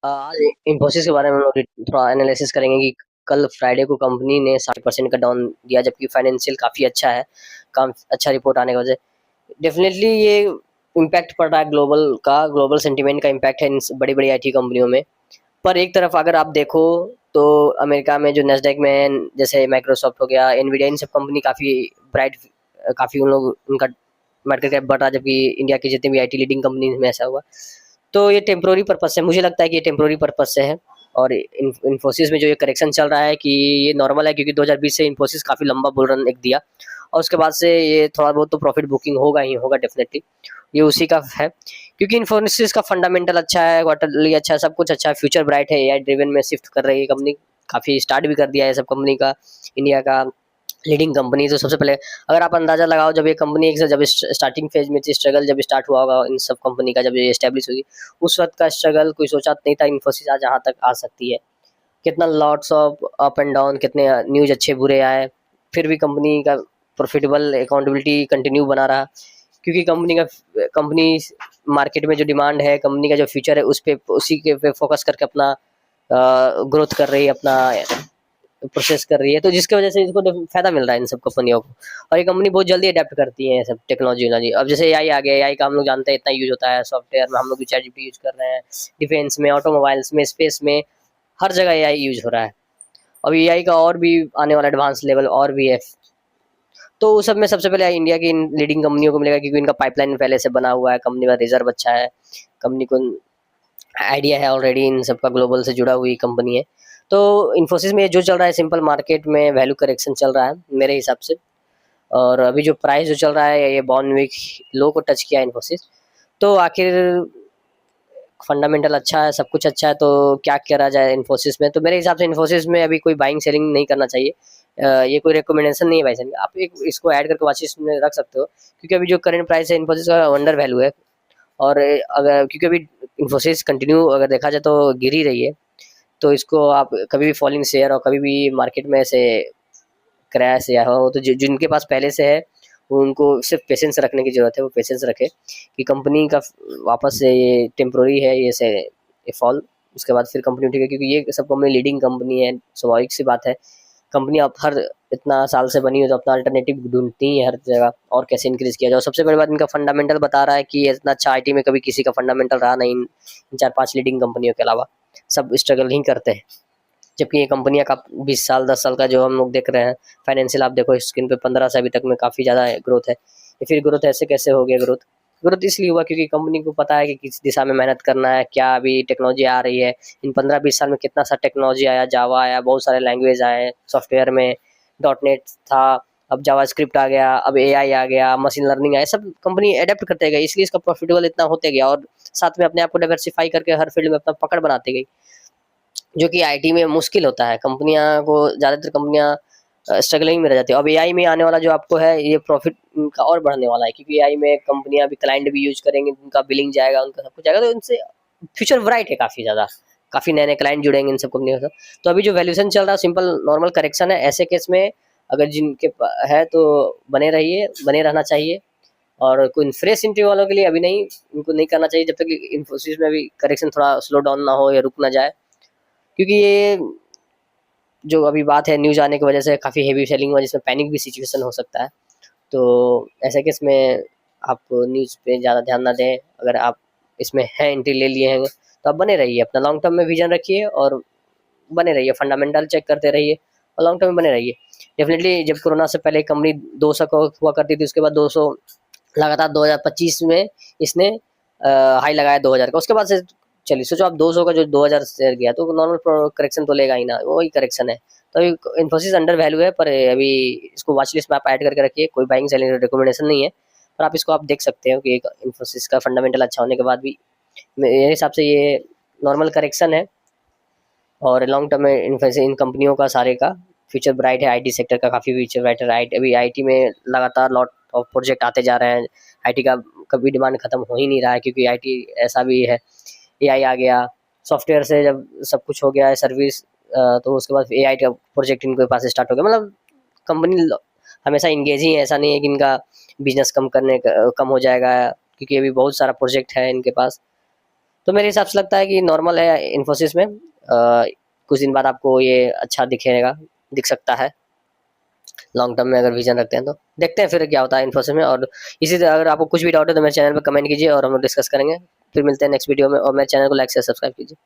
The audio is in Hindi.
आज इन्फोसिस के बारे में हम लोग थोड़ा एनालिसिस करेंगे कि कल फ्राइडे को कंपनी ने 60% का डाउन दिया, जबकि फाइनेंशियल काफ़ी अच्छा है, काम अच्छा रिपोर्ट आने की वजह से डेफिनेटली ये इम्पैक्ट पड़ रहा है ग्लोबल सेंटीमेंट का इम्पैक्ट है इन बड़ी बड़ी आईटी कंपनियों में। पर एक तरफ अगर आप देखो तो अमेरिका में जो नेस्डैक में है, जैसे माइक्रोसॉफ्ट हो गया, एनवीडिया, इन सब कंपनी काफ़ी ब्राइट, काफ़ी उन लोग उनका मार्केट कैप बढ़ रहा है, जबकि इंडिया की जितनी भी आईटी लीडिंग कंपनी में ऐसा हुआ। तो ये टेम्प्रोरी पर्पस से, मुझे लगता है कि ये टेम्प्रोरी पर्पस से है। और इन्फोसिस में जो ये करेक्शन चल रहा है कि ये नॉर्मल है, क्योंकि 2020 से इन्फोसिस काफ़ी लंबा बुल रन एक दिया, और उसके बाद से ये थोड़ा बहुत तो प्रॉफिट बुकिंग होगा ही होगा डेफिनेटली। ये उसी का है, क्योंकि इन्फोसिस का फंडामेंटल अच्छा है, क्वार्टरली अच्छा है, सब कुछ अच्छा है, फ्यूचर ब्राइट है, एआई ड्रिवन में शिफ्ट कर रही है कंपनी, काफ़ी स्टार्ट भी कर दिया है सब कंपनी का, इंडिया का लीडिंग कंपनी। तो सबसे पहले अगर आप अंदाजा लगाओ, जब ये कंपनी एक जब स्टार्टिंग फेज में थी, स्ट्रगल जब स्टार्ट हुआ होगा इन सब कंपनी का, जब ये एस्टेब्लिश हुई, उस वक्त का स्ट्रगल कोई सोचा नहीं था इन्फोसिस आज यहाँ तक आ सकती है। कितना lots of up and down, कितने न्यूज अच्छे बुरे आए, फिर भी कंपनी का प्रॉफिटेबल अकाउंटेबिलिटी कंटिन्यू बना रहा, क्योंकि कंपनी मार्केट में जो डिमांड है, कंपनी का जो फ्यूचर है, उस पे उसी के पे फोकस करके अपना ग्रोथ कर रही है, अपना प्रोसेस कर रही है, तो जिसकी वजह से इसको फायदा मिल रहा है इन सब कंपनियों को। और ये कंपनी बहुत जल्दी अडेप्ट करती है सब टेक्नोलॉजी। अब जैसे एआई आ गया, एआई का हम लोग जानते हैं इतना यूज होता है सॉफ्टवेयर में, हम लोग भी चैट जीपीटी यूज कर रहे हैं, डिफेंस में, ऑटोमोबाइल्स में, स्पेस में, हर जगह एआई यूज हो रहा है। अब एआई का और भी आने वाला एडवांस लेवल और भी है। तो उस सब में सबसे पहले इंडिया की लीडिंग कंपनियों को मिलेगा, क्योंकि इनका पाइपलाइन पहले से बना हुआ है, कंपनी का रिजर्व अच्छा है, कंपनी को आइडिया है ऑलरेडी, इन सबका ग्लोबल से जुड़ा हुई कंपनी है। तो इन्फोसिस में जो चल रहा है, सिंपल मार्केट में वैल्यू करेक्शन चल रहा है मेरे हिसाब से। और अभी जो प्राइस जो चल रहा है, ये बॉर्न वीक लो को टच किया इन्फोसिस। तो आखिर फंडामेंटल अच्छा है, सब कुछ अच्छा है, तो क्या करा जाए इन्फोसिस में? तो मेरे हिसाब से इन्फोसिस में अभी कोई बाइंग सेलिंग नहीं करना चाहिए। ये कोई रिकमेंडेशन नहीं है बाई सेलिंग, आप एक इसको ऐड करके वाचिस में रख सकते हो, क्योंकि अभी जो करंट प्राइस है इन्फोसिस का अंडर वैल्यू है। और अगर क्योंकि अभी इन्फोसिस कंटिन्यू अगर देखा जाए तो गिर ही रही है, तो इसको आप कभी भी फॉलिंग शेयर और कभी भी मार्केट में ऐसे क्रैश या हो, तो जिनके पास पहले से है उनको सिर्फ पेशेंस रखने की ज़रूरत है, वो पेशेंस रखे कि कंपनी का वापस से ये टेम्प्रोरी है, ये फॉल, उसके बाद फिर कंपनी उठेगी, क्योंकि ये सब कंपनी लीडिंग कंपनी है, स्वाभाविक सी बात है। कंपनी अब हर इतना साल से बनी हो, तो अपना अल्टरनेटिव ढूंढती है हर जगह, और कैसे इंक्रीज किया जाए। सबसे बड़ी बात, इनका फंडामेंटल बता रहा है कि इतना अच्छा आईटी में कभी किसी का फंडामेंटल रहा नहीं, इन 4-5 लीडिंग कंपनियों के अलावा सब स्ट्रगल ही करते हैं। जबकि ये कंपनियां का 20 साल 10 साल का जो हम लोग देख रहे हैं फाइनेंशियल, आप देखो स्क्रीन पे 15 से अभी तक में काफ़ी ज़्यादा ग्रोथ है। ये फिर ग्रोथ ऐसे कैसे हो गया? ग्रोथ ग्रोथ इसलिए हुआ क्योंकि कंपनी को पता है कि किस दिशा में मेहनत करना है, क्या अभी टेक्नोलॉजी आ रही है। इन 15-20 साल में कितना सा टेक्नोलॉजी आया, जावा आया, बहुत सारे लैंग्वेज आए सॉफ्टवेयर में, डॉट नेट था, अब जावा स्क्रिप्ट आ गया, अब एआई आ गया, मशीन लर्निंग आया, सब कंपनी अडेप्ट करते गए, इसलिए इसका प्रॉफिटेबल इतना होते गया, और साथ में अपने आप को डाइवर्सिफाई करके हर फील्ड में अपना पकड़ बनाती गई, जो कि आईटी में मुश्किल होता है। कंपनियां को ज़्यादातर कंपनियां स्ट्रगलिंग में रह जाती है। अब एआई में आने वाला जो आपको है, ये प्रॉफिट का और बढ़ने वाला है, क्योंकि एआई में कंपनियां भी क्लाइंट भी यूज करेंगे, उनका बिलिंग जाएगा, उनका सब कुछ जाएगा, तो इनसे फ्यूचर ब्राइट है काफ़ी ज़्यादा, काफ़ी नए नए क्लाइंट जुड़ेंगे इन सब कंपनियों से। तो अभी जो वैल्यूएशन चल रहा है, सिंपल नॉर्मल करेक्शन है, ऐसे केस में अगर जिनके है तो बने रहिए, बने रहना चाहिए। और कोई फ्रेश एंट्री वालों के लिए अभी नहीं, उनको नहीं करना चाहिए, जब तक इन्फोसिस में अभी करेक्शन थोड़ा स्लो डाउन ना हो या रुक ना जाए, क्योंकि ये जो अभी बात है, न्यूज़ आने की वजह से काफ़ी हेवी सेलिंग हुआ, जिसमें पैनिक भी सिचुएशन हो सकता है। तो ऐसे केस में आप न्यूज़ पे ज़्यादा ध्यान ना दें। अगर आप इसमें हैं, एंट्री ले लिए हैं, तो आप बने रहिए, अपना लॉन्ग टर्म में विजन रखिए, और बने रहिए, फंडामेंटल चेक करते रहिए, और लॉन्ग टर्म में बने रहिए। डेफिनेटली जब कोरोना से पहले कंपनी 200 को हुआ करती थी, उसके बाद 200 लगातार 2025 में इसने हाई लगाया 2000 का, उसके बाद से चलिए सोचो आप 200 का जो 2000 शेयर गया, तो नॉर्मल करेक्शन तो लेगा ही ना, वही करेक्शन है। तो अभी इन्फोसिस अंडर वैल्यू है, पर अभी इसको वॉच लिस्ट में आप ऐड करके रखिए, कोई बाइंग सेलिंग रिकमेंडेशन नहीं है, पर आप इसको आप देख सकते हो कि इन्फोसिस का फंडामेंटल अच्छा होने के बाद भी मेरे हिसाब से ये नॉर्मल करेक्शन है। और लॉन्ग टर्म में इन कंपनियों का सारे का फ्यूचर ब्राइट है, आईटी सेक्टर का काफ़ी फ्यूचर ब्राइट है। अभी आईटी में लगातार लॉट ऑफ प्रोजेक्ट आते जा रहे हैं, आईटी का कभी डिमांड खत्म हो ही नहीं रहा है, क्योंकि आईटी ऐसा भी है, एआई आ गया, सॉफ्टवेयर से जब सब कुछ हो गया है सर्विस, तो उसके बाद एआई का प्रोजेक्ट इनके पास स्टार्ट हो गया। मतलब कंपनी हमेशा इंगेज ही है, ऐसा नहीं है कि इनका बिजनेस कम हो जाएगा, क्योंकि अभी बहुत सारा प्रोजेक्ट है इनके पास। तो मेरे हिसाब से लगता है कि नॉर्मल है इन्फोसिस में। कुछ दिन बाद आपको ये अच्छा दिख सकता है लॉन्ग टर्म में, अगर विजन रखते हैं तो। देखते हैं फिर क्या होता है इन्फोसिस में। और इसी तरह अगर आपको कुछ भी डाउट है तो मेरे चैनल पर कमेंट कीजिए और हम लोग डिस्कस करेंगे। फिर मिलते हैं नेक्स्ट वीडियो में, और मेरे चैनल को लाइक से सब्सक्राइब कीजिए।